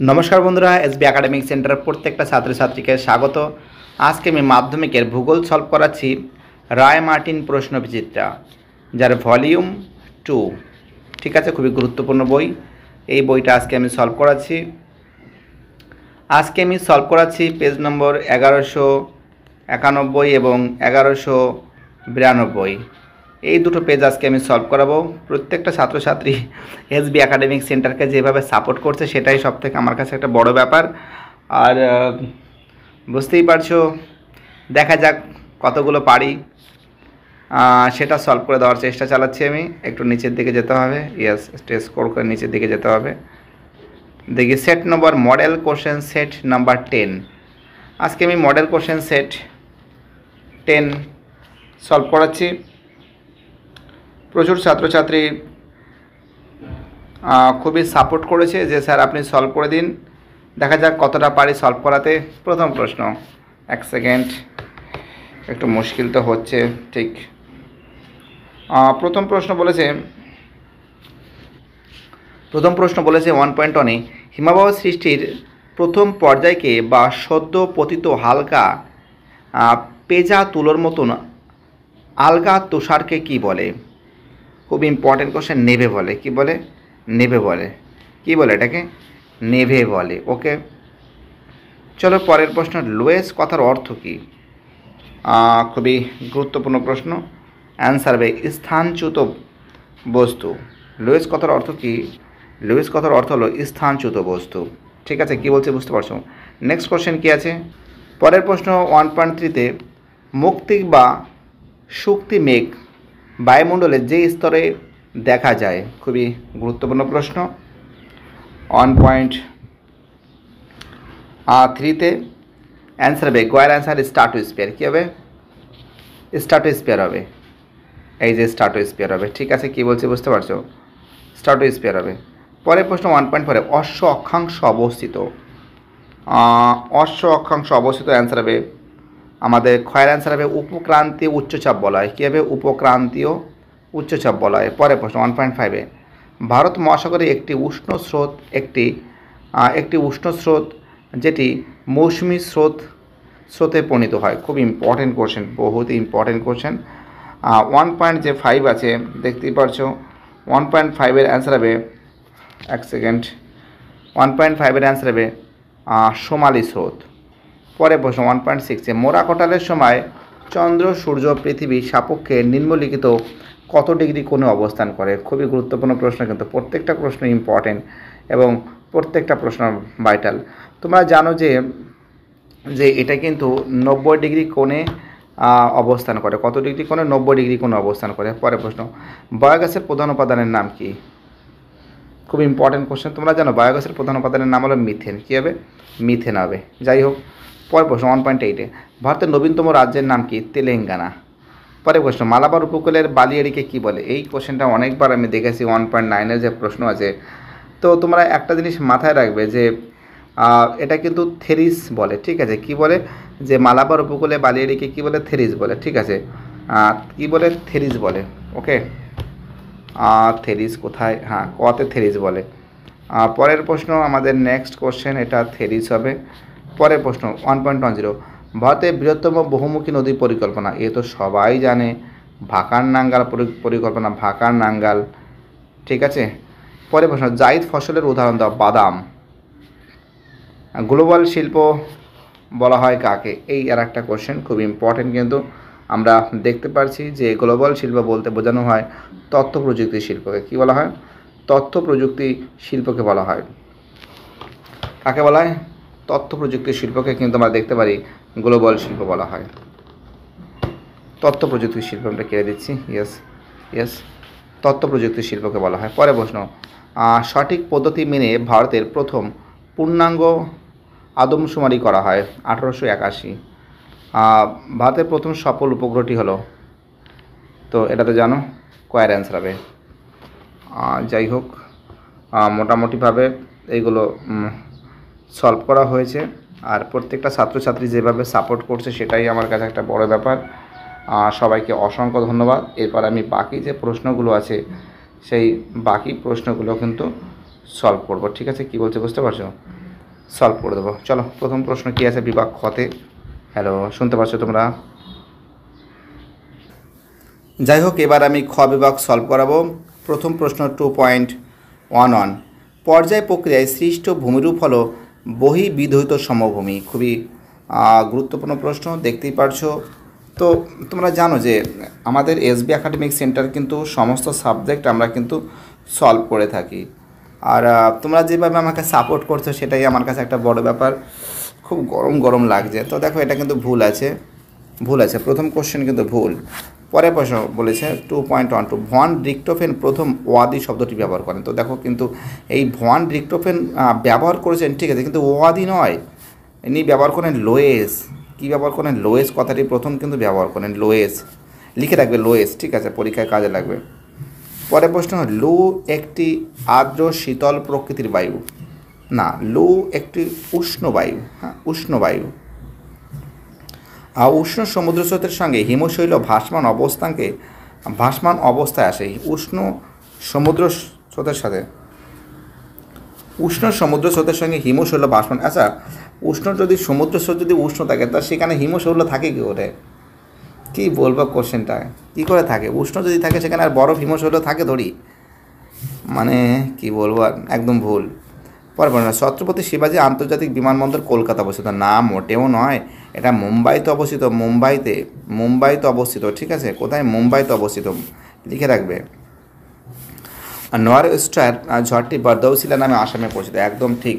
নমস্কার বন্ধুরা, SB academic সেন্টারের প্রত্যেকটা ছাত্রছাত্রীকে স্বাগত। আজকে আমি মাধ্যমিকের ভূগোল সলভ করাচ্ছি রায় মার্টিন প্রশ্ন বিচিত্রা, যার ভলিউম 2। ঠিক আছে, খুবই গুরুত্বপূর্ণ বই। এই বইটা আজকে আমি সলভ করাচ্ছি। পেজ নম্বর 1191 এবং 1192। এই দুটো পেজ আজকে আমি সলভ করাবো। প্রত্যেকটা ছাত্রছাত্রী এসবি একাডেমিক সেন্টারকে যেভাবে সাপোর্ট করছে সেটাই সবথেকে আমার কাছে একটা বড় ব্যাপার। আর বুঝতেই পারছো, দেখা যাক কতগুলো পারি, সেটা সলভ করে দেওয়ার চেষ্টা চালাচ্ছি আমি। একটু নিচের দিকে যেতে হবে, ইয়েস, স্টেজ স্কোর করে নিচের দিকে যেতে হবে। দেখি set number model question set number 10। আজকে আমি মডেল কোশ্চেন সেট 10 সলভ করাচ্ছি। প্রচুর ছাত্রছাত্রী খুবই সাপোর্ট করেছে যে স্যার আপনি সলভ করে দিন। দেখা যাক কতটা পারি সলভ করাতে। প্রথম প্রশ্ন, এক সেকেন্ড, একটু মুশকিল তো হচ্ছে। ঠিক, প্রথম প্রশ্ন বলেছে 1.1-এ হিমবাহ সৃষ্টির প্রথম পর্যায়কে বা সদ্য পতিত হালকা পেঁজা তুলোর মতন আলগা তুষারকে কি বলে? খুব ইম্পর্টেন্ট কোশ্চেন। নেভে বলে। কি বলে? নেভে বলে। কি বলে এটাকে? নেভে বলে। ওকে, চলো পরের প্রশ্ন। লোয়েস কথার অর্থ কী? খুবই গুরুত্বপূর্ণ প্রশ্ন। অ্যান্সার হবে স্থানচ্যুত বস্তু। লোয়েস কথার অর্থ কী? লোয়েস কথার অর্থ হলো স্থানচ্যুত বস্তু। ঠিক আছে, কী বলছে বুঝতে পারছো? নেক্সট কোশ্চেন কী আছে? পরের প্রশ্ন 1.3-তে মুক্তি বা শক্তি মেঘ বায়ুমণ্ডলের যে স্তরে দেখা যায়। খুবই গুরুত্বপূর্ণ প্রশ্ন। 1.3-তে অ্যান্সার হবে গোয়ার অ্যান্সার স্ট্র্যাটোস্ফিয়ার। কী হবে? স্ট্র্যাটোস্ফিয়ার হবে। এই যে স্ট্র্যাটোস্ফিয়ার হবে। ঠিক আছে, কী বলছে বুঝতে পারছো? স্ট্র্যাটোস্ফিয়ার হবে। পরের প্রশ্ন 1.4-এ অশ্ব অক্ষাংশ অবস্থিত। অশ্ব অক্ষাংশ অবস্থিত অ্যান্সার হবে আমাদের ক্ষয়ের অ্যান্সার হবে উপক্রান্তীয় উচ্চচাপ বলয়। কী হবে? উপক্রান্তীয় উচ্চচাপ বলয়। পরের প্রশ্ন 1.5-এ ভারত মহাসাগরে একটি উষ্ণ স্রোত যেটি মৌসুমি স্রোতে পরিণত হয়। খুব ইম্পর্টেন্ট কোশ্চেন, বহুত ইম্পর্টেন্ট কোশ্চেন। 1.5 আছে, দেখতেই পারছো। 1.5-এর অ্যান্সার হবে, এক সেকেন্ড, 1.5-এর অ্যান্সার হবে সোমালি স্রোত। পরে প্রশ্ন 1.6-এ মোরা কোটালের সময় চন্দ্র সূর্য পৃথিবী সাপেক্ষে নিম্নলিখিত কত ডিগ্রি কোণে অবস্থান করে? খুবই গুরুত্বপূর্ণ প্রশ্ন, কিন্তু প্রত্যেকটা প্রশ্ন ইম্পর্টেন্ট এবং প্রত্যেকটা প্রশ্ন ভাইটাল। তোমরা জানো যে এটা কিন্তু 90 ডিগ্রি কোণে অবস্থান করে। কত ডিগ্রি কোণে? 90 ডিগ্রি কোণে অবস্থান করে। পরের প্রশ্ন বায়োগ্যাসের প্রধান উপাদানের নাম কি? খুব ইম্পর্টেন্ট কোশ্চেন। তোমরা জানো বায়োগ্যাসের প্রধান উপাদানের নাম হলো মিথেন। কী হবে? মিথেন হবে। যাই হোক, পরের প্রশ্ন 1.8-এ ভারতের নবীনতম রাজ্যের নাম কি? তেলেঙ্গানা। পরের প্রশ্ন মালাবার উপকূলের বালিয়াড়িকে কি বলে? এই কোশ্চেনটা অনেকবার আমি দেখেছি। 1.9-এর যে প্রশ্ন আছে, তো তোমরা একটা জিনিস মাথায় রাখবে যে এটা কিন্তু থেরিস বলে। ঠিক আছে, কি বলে? যে মালাবার উপকূলে বালিয়াড়িকে কি বলে? থেরিস বলে। ঠিক আছে, কি বলে? থেরিস বলে। ওকে, থেরিস কোথায়? হ্যাঁ, কতে থেরিস বলে। পরের প্রশ্ন আমাদের নেক্সট কোশ্চেন, এটা থেরিস হবে। পরের প্রশ্ন 1.10 ভারতের বৃহত্তম বহুমুখী নদী পরিকল্পনা। এ তো সবাই জানে, ভাকার নাঙ্গাল পরিকল্পনা, ভাকার নাঙ্গাল। ঠিক আছে, পরের প্রশ্ন জায়িদ ফসলের উদাহরণ দাও। বাদাম। গ্লোবাল শিল্প বলা হয় কাকে? এই আর একটা কোশ্চেন, খুব ইম্পর্টেন্ট। কিন্তু আমরা দেখতে পাচ্ছি যে গ্লোবাল শিল্প বলতে বোঝানো হয় তথ্য প্রযুক্তি শিল্পকে। কী বলা হয়? তথ্য প্রযুক্তি শিল্পকে বলা হয়। কাকে বলা হয়? তথ্য প্রযুক্তি শিল্পকে কিন্তু আমরা দেখতে পারি গ্লোবাল শিল্প বলা হয়। তথ্য প্রযুক্তি শিল্প আমরা কেড়ে দিচ্ছি। ইয়েস, তথ্য প্রযুক্তি শিল্পকে বলা হয়। পরে প্রশ্ন সঠিক পদ্ধতি মেনে ভারতের প্রথম পূর্ণাঙ্গ আদমশুমারি করা হয় 1881। ভারতের প্রথম সফল উপগ্রহটি হলো, তো এটা তো জানো, কয়ের অ্যান্সার হবে। যাই হোক, মোটামুটিভাবে এইগুলো সলভ করা হয়েছে। আর প্রত্যেকটা ছাত্রছাত্রী যেভাবে সাপোর্ট করছে সেটাই আমার কাছে একটা বড় ব্যাপার। সবাইকে অসংখ্য ধন্যবাদ। এরপর আমি বাকি যে প্রশ্নগুলো আছে সেই বাকি প্রশ্নগুলো কিন্তু সলভ করব। ঠিক আছে, কী বলছে বুঝতে পারছো? সলভ করে দেবো। চলো প্রথম প্রশ্ন কী আছে বিভাগ খতে। হ্যালো, শুনতে পাচ্ছ তোমরা? যাই হোক, এবার আমি খ বিভাগ সলভ করাবো। প্রথম প্রশ্ন 2.11, পর্যায় প্রক্রিয়ায় সৃষ্ট ভূমিরূপ হলো বহির্বিধৌত সমভূমি। খুবই গুরুত্বপূর্ণ প্রশ্ন, দেখতেই পারছো। তো তোমরা জানো যে আমাদের এসবি একাডেমিক সেন্টার কিন্তু সমস্ত সাবজেক্ট আমরা কিন্তু সলভ করে থাকি। আর তোমরা যেভাবে আমাকে সাপোর্ট করছো সেটাই আমার কাছে একটা বড় ব্যাপার। খুব গরম গরম লাগছে। তো দেখো, এটা কিন্তু ভুল আছে, প্রথম কোশ্চেন কিন্তু ভুল। পরের প্রশ্ন বলেছে 2.12, ভন রিক্টোফেন প্রথম ওয়াদি শব্দটি ব্যবহার করেন। তো দেখো, কিন্তু এই ভন রিক্টোফেন ব্যবহার করেছেন, ঠিক আছে, কিন্তু ওয়াদি নয়, ইনি ব্যবহার করেন লোয়েস। কী ব্যবহার করেন? লোয়েস কথাটি প্রথম কিন্তু ব্যবহার করেন, লোয়েস। লিখে রাখবে লোয়েস, ঠিক আছে, পরীক্ষায় কাজে লাগবে। পরের প্রশ্ন, লু একটি আর্দ্র শীতল প্রকৃতির বায়ু। না, লু একটি উষ্ণ বায়ু। হ্যাঁ, উষ্ণ বায়ু। আর উষ্ণ সমুদ্র স্রোতের সঙ্গে হিমশৈল ভাসমান অবস্থায় আসে। উষ্ণ সমুদ্র স্রোতের সঙ্গে হিমশৈল ভাসমান। আচ্ছা, যদি সমুদ্র স্রোত যদি উষ্ণ থাকে, তা সেখানে হিমশৈল থাকে কী করে? কী বলবো কোশ্চেনটা, কী করে থাকে? উষ্ণ যদি থাকে সেখানে আর বরফ হিমশৈল থাকে ধরি, মানে কি বলবো আর, একদম ভুল। পরে ছত্রপতি শিবাজী আন্তর্জাতিক বিমানবন্দর কলকাতা অবস্থিত। না, মোটেও নয়, এটা মুম্বাইতে অবস্থিত। মুম্বাইতে অবস্থিত, ঠিক আছে। কোথায়? মুম্বাইতে অবস্থিত, লিখে রাখবে। নয়ার স্টার ঝড়টি বরদৌসিলা নামে আসামে পরিচিত। একদম ঠিক।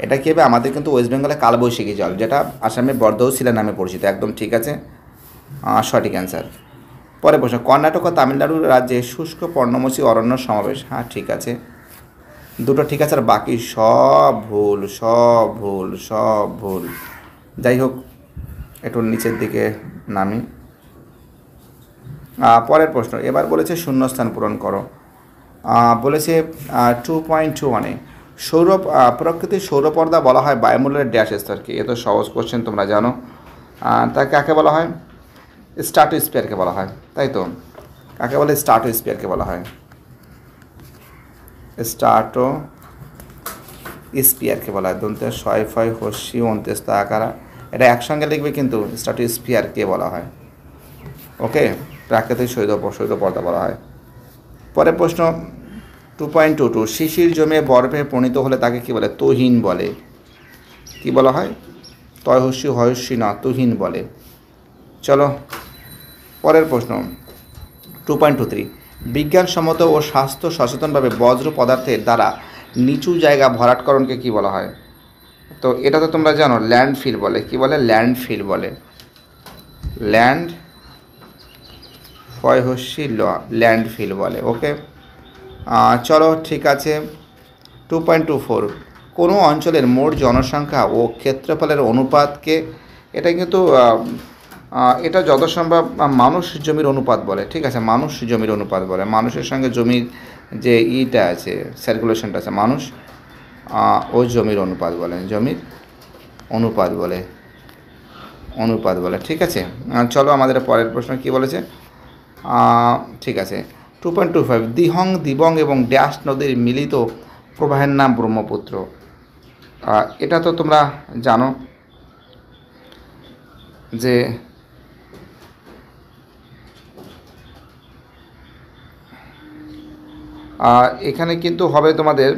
এটা কী হবে? আমাদের কিন্তু ওয়েস্ট বেঙ্গলে কালবৈশাখী জল, যেটা আসামে বরদৌসিলা নামে পরিচিত। একদম ঠিক আছে, সঠিক অ্যান্সার। পরে প্রশ্ন, কর্ণাটক ও তামিলনাড়ু রাজ্যে শুষ্ক পর্ণমোচী অরণ্য সমাবেশ। হ্যাঁ, ঠিক আছে, দুটো ঠিক আছে, আর বাকি সব ভুল। যাই হোক, একটু নিচের দিকে নামি। পরের প্রশ্ন, এবার বলেছে শূন্যস্থান পূরণ করো। বলেছে 2.21, প্রকৃতির সৌরপর্দা বলা হয় বায়ুমণ্ডলের ড্যাশ স্তরকে। এ তো সহজ কোশ্চেন, তোমরা জানো। তা কাকে বলা হয়? স্ট্র্যাটোস্ফিয়ারকে বলা হয়, তাই তো? কাকে বলে? স্ট্র্যাটোস্ফিয়ারকে বলা হয়, স্ট্র্যাটোস্ফিয়ারকে বলা হয়। দন্তে ছয় ফয় হস্যি অন্ত্যস্ত আকারা, এটা একসঙ্গে লিখবে কিন্তু। স্ট্র্যাটোস্ফিয়ারকে বলা হয়, ওকে, প্রাকৃতিক সৌরপর্দা বলা হয়। পরের প্রশ্ন 2.22, শিশির জমে বরফে পরিণত হলে তাকে কী বলে? তুহিন বলে। কি বলা হয়? তয় হস্যি হয়স্যি না, তুহিন বলে। চলো পরের প্রশ্ন 2.23, বিজ্ঞানসম্মত ও স্বাস্থ্য সচেতনভাবে বজ্র পদার্থের দ্বারা নিচু জায়গা ভরাটকরণকে কী বলা হয়? তো এটা তো তোমরা জানো, ল্যান্ডফিল বলে। কি বলে? ল্যান্ডফিল বলে। ল্যান্ডফিল বলে, ওকে। চলো ঠিক আছে। 2.24, কোনো অঞ্চলের মোট জনসংখ্যা ও ক্ষেত্রফলের অনুপাতকে, এটা কিন্তু এটা যত সম্ভব মানুষ জমির অনুপাত বলে, ঠিক আছে, মানুষ জমির অনুপাত বলে। মানুষের সঙ্গে জমির যে ইটা আছে, সার্কুলেশনটা আছে, মানুষ ও জমির অনুপাত বলে, ঠিক আছে। চলো আমাদের পরের প্রশ্ন কি বলেছে, ঠিক আছে। 2.25, দিহং, দিবং এবং ড্যাশ নদীর মিলিত প্রবাহের নাম ব্রহ্মপুত্র। এটা তো তোমরা জানো যে এখানে কিন্তু হবে তোমাদের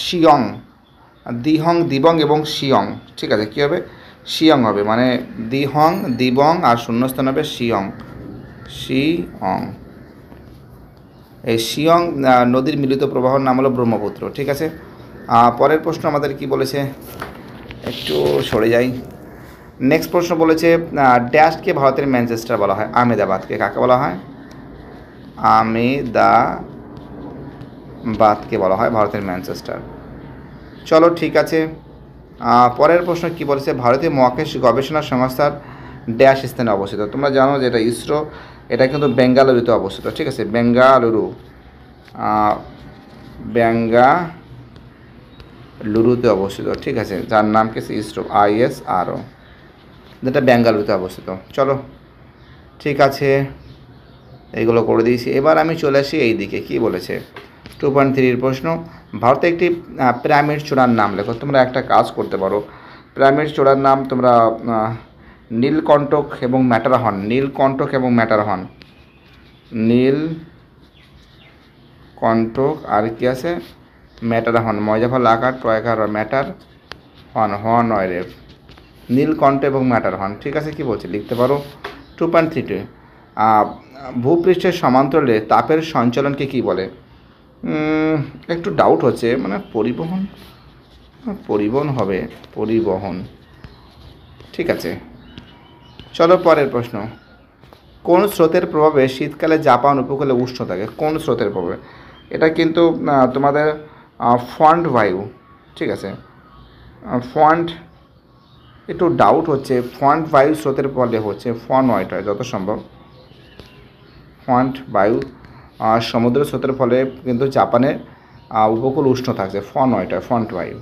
শিয়ং, দিহং, দিবং এবং শিয়ং, ঠিক আছে। কী হবে? শিয়ং হবে, মানে দিহং, দিবং আর শূন্যস্থান হবে শিয়ং। এই শিয়ং নদীর মিলিত প্রবাহের নাম হলো ব্রহ্মপুত্র, ঠিক আছে। পরের প্রশ্ন আমাদের কি বলেছে, একটু সরে যাই। নেক্সট প্রশ্ন বলেছে ড্যাশকে ভারতের ম্যানচেস্টার বলা হয়। আহমেদাবাদকে কাকে বলা হয়? আহমেদাবাদকে বলা হয় ভারতের ম্যানচেস্টার। চলো ঠিক আছে। পরের প্রশ্ন কি বলেছে, ভারতীয় মহাকাশ গবেষণা সংস্থার ড্যাশ স্থানে অবস্থিত। তোমরা জানো যে এটা ইসরো, এটা কিন্তু বেঙ্গালুরুতে অবস্থিত, ঠিক আছে। বেঙ্গালুরুতে অবস্থিত, ঠিক আছে, যার নাম কি ইসরো, ISRO, যেটা বেঙ্গালুরুতে অবস্থিত। চলো ঠিক আছে, এইগুলো করে দিয়েছি। এবার আমি চলে আসি এই দিকে। কি বলেছে 2.3 প্রশ্ন, ভারতে একটি পিরামিড চূড়ার নাম লেখো। তোমরা একটা কাজ করতে পারো, পিরামিড চূড়ার নাম তোমরা নীলকণ্টক এবং ম্যাটারহর্ন, নীলকণ্টক এবং ম্যাটারহর্ন, নীলকণ্টক আর কি আছে ম্যাটারহর্ন, ময়জাফল আকার টয়কার ম্যাটার হর্ন নয় রে, নীলকণ্ঠ এবং ম্যাটারহর্ন। ঠিক আছে, কি বলছে লিখতে পারো। 2.32 ভূপৃষ্ঠের সমান্তরালে তাপের সঞ্চালনকে কি বলে? একটু ডাউট হচ্ছে, মানে পরিবহন হবে, পরিবহন। ঠিক আছে, চলো পরের প্রশ্ন, কোন স্রোতের প্রভাবে শীতকালে জাপান উপকূলে উষ্ণ থাকে? কোন স্রোতের প্রভাবে? এটা কিন্তু তোমাদের ফ্রন্ট বায়ু। ঠিক আছে, ফ্রন্ট, একটু ডাউট হচ্ছে, ফ্রন্ট বায়ু স্রোতের ফলে হচ্ছে, ফ্রন্ট নয় যত সম্ভব, ফ্রন্ট বায়ু সমুদ্র স্রোতের ফলে কিন্তু জাপানের উপকূল উষ্ণ থাকছে, ফ্রন্ট বায়ু।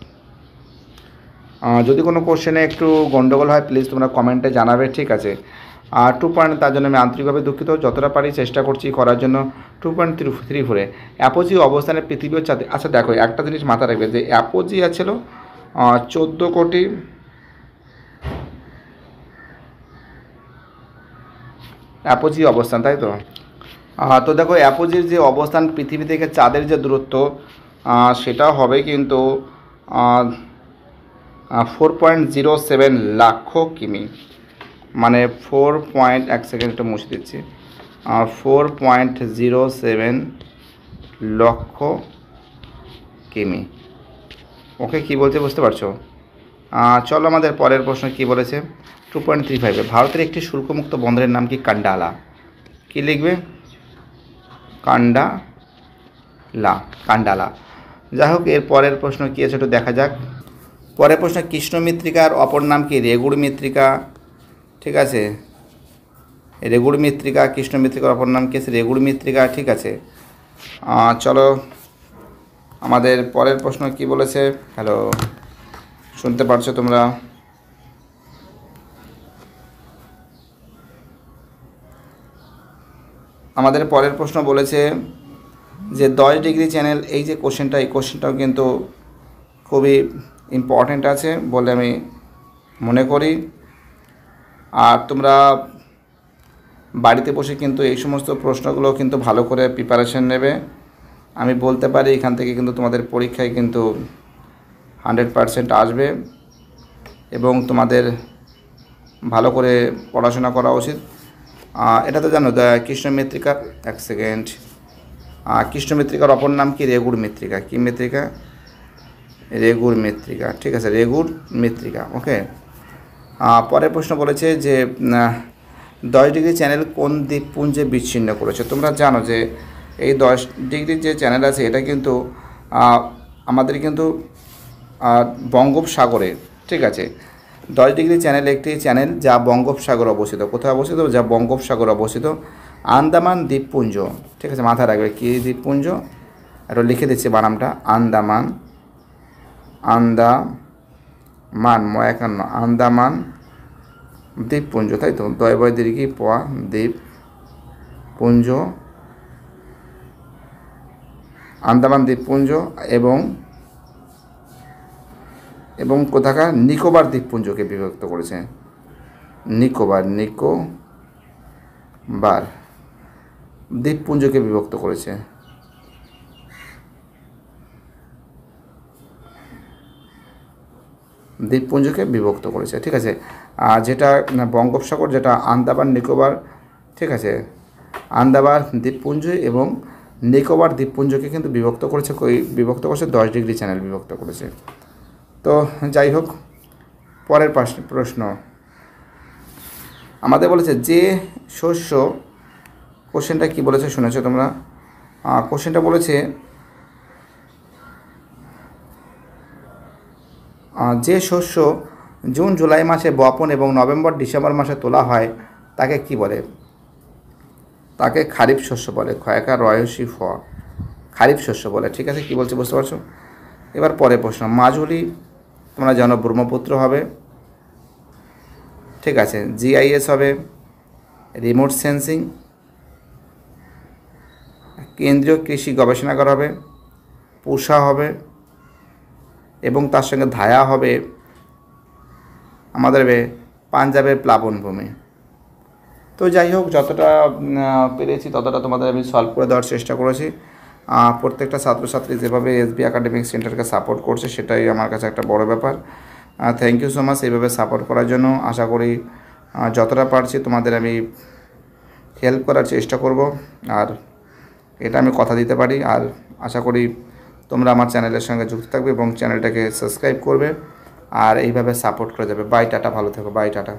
যদি কোনো কোশ্চেনে একটু গন্ডগোল হয় প্লিজ তোমরা কমেন্টে জানাবে। ঠিক আছে, 2 পয়েন্ট, তার জন্য আমি আন্তরিকভাবে দুঃখিত, যতটা পারি চেষ্টা করছি করার জন্য। 2.34 অ্যাপোজি অবস্থানে পৃথিবী ও চাঁদে। আচ্ছা দেখো, একটা জিনিস মাথায় রাখবে যে অ্যাপোজি ছিল 14 কোটি অ্যাপোজি অবস্থান, তাই তো? তো দেখো, অ্যাপোজির যে অবস্থান পৃথিবী থেকে চাঁদের যে দূরত্ব সেটা হবে কিন্তু 4.07 লক্ষ কিমি, মানে 1 সেকেন্ড একটু মুছে দিচ্ছি, 4.07 লক্ষ কিমি। ওকে, কি বলছে বুঝতে পারছো? চলো আমাদের পরের প্রশ্ন কি বলেছে। 2.35 ভারতের একটি শুল্কমুক্ত বন্দরের নাম কি? কান্ডালা। কি লিখবে? কান্ডালা। যাই হোক, এর পরের প্রশ্ন কী আছে একটু দেখা যাক। পরের প্রশ্ন, কৃষ্ণ মৃত্তিকার অপর নাম কি? রেগুড় মৃত্তিকা। ঠিক আছে, রেগুড় মৃত্তিকা, কৃষ্ণ মৃত্তিকার অপর নাম কি আছে? রেগুড় মৃত্তিকা। ঠিক আছে, চলো আমাদের পরের প্রশ্ন কি বলেছে। হ্যালো, শুনতে পারছো তোমরা? আমাদের পরের প্রশ্ন বলেছে যে 10 ডিগ্রি চ্যানেল, এই যে কোশ্চেনটা, এই কোশ্চেনটাও কিন্তু খুবই ইম্পর্ট্যান্ট আছে বলে আমি মনে করি। আর তোমরা বাড়িতে বসে কিন্তু এই সমস্ত প্রশ্নগুলো কিন্তু ভালো করে প্রিপারেশন নেবে। আমি বলতে পারি এখান থেকে কিন্তু তোমাদের পরীক্ষায় কিন্তু 100% আসবে এবং তোমাদের ভালো করে পড়াশোনা করা উচিত। এটা তো জানো, কৃষ্ণ মৃত্তিকার, 1 সেকেন্ড, কৃষ্ণ মৃত্তিকার অপর নাম কি? রেগুড় মৃত্তিকা। কি মৃত্তিকা? রেগুড় মৃত্তিকা। ঠিক আছে, রেগুড় মৃত্তিকা। ওকে, পরের প্রশ্ন বলেছে যে 10 ডিগ্রি চ্যানেল কোন দ্বীপপুঞ্জে বিচ্ছিন্ন করেছে? তোমরা জানো যে এই 10 ডিগ্রি যে চ্যানেল আছে এটা কিন্তু আমাদের কিন্তু বঙ্গোপসাগরে। ঠিক আছে, 10 ডিগ্রি চ্যানেল একটি চ্যানেল যা বঙ্গোপসাগর অবস্থিত। কোথায় অবস্থিত? যা বঙ্গোপসাগর অবস্থিত, আন্দামান দ্বীপপুঞ্জ। ঠিক আছে, মাথায় রাখবে কী দ্বীপপুঞ্জ, এটা লিখে দিচ্ছি বানামটা, আন্দামান, আন্দামান দ্বীপপুঞ্জ, তাই তো? দয় দীর্ঘি পোয়া দ্বীপপুঞ্জ, আন্দামান দ্বীপপুঞ্জ এবং কোথাকার নিকোবর দ্বীপপুঞ্জকে বিভক্ত করেছে। নিকোবর দ্বীপপুঞ্জকে বিভক্ত করেছে। দ্বীপপুঞ্জকে বিভক্ত করেছে। ঠিক আছে, যেটা বঙ্গোপসাগর, যেটা আন্দামান নিকোবর। ঠিক আছে, আন্দামান দ্বীপপুঞ্জ এবং নিকোবর দ্বীপপুঞ্জকে কিন্তু বিভক্ত করেছে 10 ডিগ্রি চ্যানেল বিভক্ত করেছে। তো যাই হোক, পরের প্রশ্ন আমাদের বলেছে যে শস্য, কোশ্চেনটা কি বলেছে শুনেছো তোমরা? কোশ্চেনটা বলেছে যে শস্য জুন জুলাই মাসে বপন এবং নভেম্বর ডিসেম্বর মাসে তোলা হয় তাকে কি বলে? তাকে খারিফ শস্য বলে। খয়াকার রয়সী ফ, খারিফ শস্য বলে। ঠিক আছে, কি বলছে বুঝতে পারছো? এবার পরের প্রশ্ন, মাজুলি তোমরা জানো ব্রহ্মপুত্র হবে। ঠিক আছে, GIS হবে, রিমোট সেন্সিং, কেন্দ্রীয় কৃষি গবেষণাগার হবে, পুষা হবে এবং তার সঙ্গে ধায়া হবে আমাদের পাঞ্জাবের প্লাবনভূমি। তো যাই হোক, যতটা পেরেছি ততটা তোমাদের আমি সলভ করে দেওয়ার চেষ্টা করেছি। প্রত্যেকটা ছাত্রছাত্রী যেভাবে এসবি একাডেমিক সেন্টারকে সাপোর্ট করছে সেটাই আমার কাছে একটা বড় ব্যাপার। থ্যাংক ইউ সো মাচ এইভাবে সাপোর্ট করার জন্য। আশা করি যতটা পারছি তোমাদের আমি হেল্প করার চেষ্টা করব, আর এটা আমি কথা দিতে পারি। আর আশা করি তোমরা আমার চ্যানেলের সঙ্গে যুক্ত থাকবে এবং চ্যানেলটাকে সাবস্ক্রাইব করবে আর এইভাবে সাপোর্ট করে যাবে। বাই, টাটা, ভালো থেকো, বাই, টাটা।